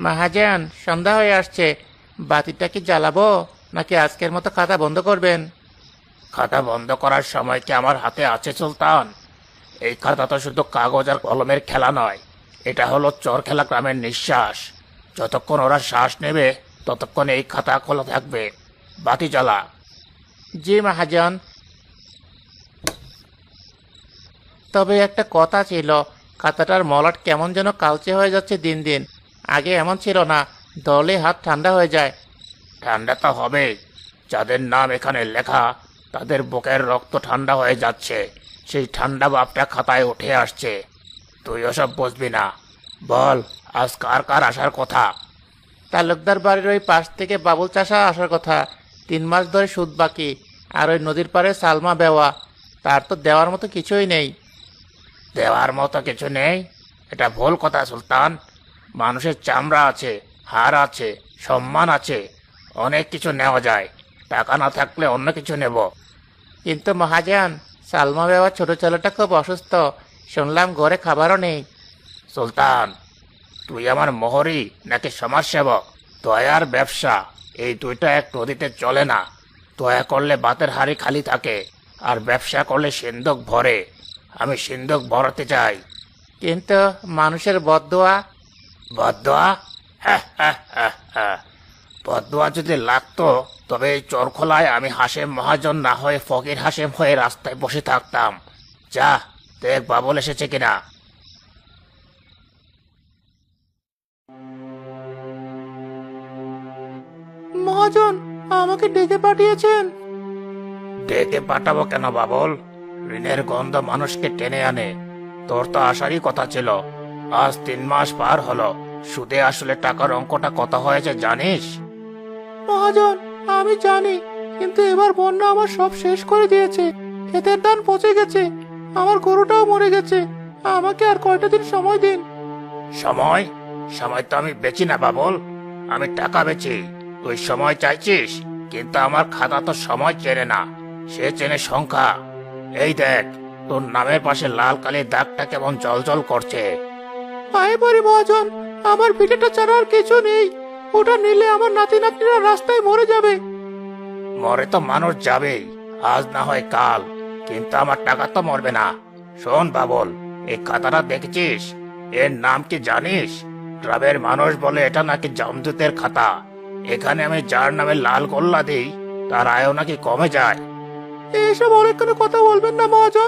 মহাজন, সন্ধ্যা হয়ে আসছে। বাতিটা কি জ্বালাবো, নাকি আজকের মতো খাতা বন্ধ করবেন? খাতা বন্ধ করার সময় কি আমার হাতে আছে সুলতান? এই খাতা তো শুধু কাগজ আর কলমের খেলা নয়, এটা হলো চর খেলা গ্রামের নিঃশ্বাস। যতক্ষণ ওরা শ্বাস নেবে ততক্ষণ এই খাতা খোলা থাকবে। বাতি জ্বালা। জি মহাজন। তবে একটা কথা ছিল, খাতাটার মলাট কেমন যেন কালচে হয়ে যাচ্ছে দিন দিন। আগে এমন ছিল না, ধরলে হাত ঠান্ডা হয়ে যায়। ঠান্ডা তো হবেই। যাদের নাম এখানে লেখা তাদের বুকের রক্ত ঠান্ডা হয়ে যাচ্ছে। সেই ঠান্ডা ভাবটা খাতায় উঠে আসছে। তুই ওসব বুঝবি না। বল, আজ কার কার আসার কথা? তালুকদার বাড়ির ওই পাশ থেকে বাবুল চাষা আসার কথা। 3 মাস ধরে সুদ বাকি। আর ওই নদীর পাড়ে সালমা বেওয়া। তার তো দেওয়ার মতো কিছুই নেই। দেওয়ার মতো কিছু নেই? এটা ভুল কথা সুলতান। মানুষের চামড়া আছে, হাড় আছে, সম্মান আছে, অনেক কিছু নেওয়া যায়। টাকা না থাকলে অন্য কিছু নেব। কিন্তু মহাজন, সালমা বেওয়া ছোট ছেলেটা খুব অসুস্থ। শুনলাম ঘরে খাবারও নেই। সুলতান, তুই আমার মোহরি নাকি সমাজসেবক? দয়ার ব্যবসা, এই দুইটা এক নদীতে চলে না। দয়া করলে বাতের হাড়ি খালি থাকে, আর ব্যবসা করলে সিন্দুক ভরে। আমি সিন্দুক ভরাতে চাই। কিন্তু মানুষের বদদোয়া। বদদোয়া? বদদোয়া যদি লাগতো তবে এই চরখোলায় আমি হাসেম মহাজন না হয়ে ফকির হাসেম হয়ে রাস্তায় বসে থাকতাম। যা, দেখ বাবুল এসেছে কিনা। মহাজন, আমাকে ডেকে পাঠিয়েছেন? ডেকে পাঠাবো কেন বাবুল? ঋণের গন্ধ মানুষকে টেনে আনে। তোর তো আসারই কথা ছিল। আজ 3 মাস পার হলো। সুদে আসলে টাকার অঙ্কটা কত হয়েছে জানিস? মহাজন, আমি জানি, কিন্তু এবার বন্যা আমার সব শেষ করে দিয়েছে। ক্ষেতের ধান পচে গেছে, আমার গরুটাও মরে গেছে। আমাকে আর কয়টা দিন সময় দিন। সময়? সময় তো আমি বেচি না বাবুল, আমি টাকা বেচি। তুই সময় চাইছিস, কিন্তু আমার খাতা তো সময় চেনে না, সে চেনে সংখ্যা। এই দেখ, তোর নামের পাশে লাল কালির দাগটা কেমন জলজল করছে। পায়ে পড়ি মহাজন, আমার পিঠেটা ছাড়া আর কিছু নেই। ওটা নিলে আমার নাতি নাতনিরা রাস্তায় মরে যাবে। মরে তো মানুষ যাবেই, আজ না হয় কাল, কিন্তু আমার টাকা তো মরবে না। শোন বাবুল, এই খাতাটা দেখেছিস? এর নাম কি জানিস? গ্রামের মানুষ বলে এটা নাকি জামদূতের খাতা। এখানে আমি যার নামে লাল গোল্লা দিই তার আয়ও নাকি কমে যায়। এসব অনেক কথা বলবেন না মহাজন।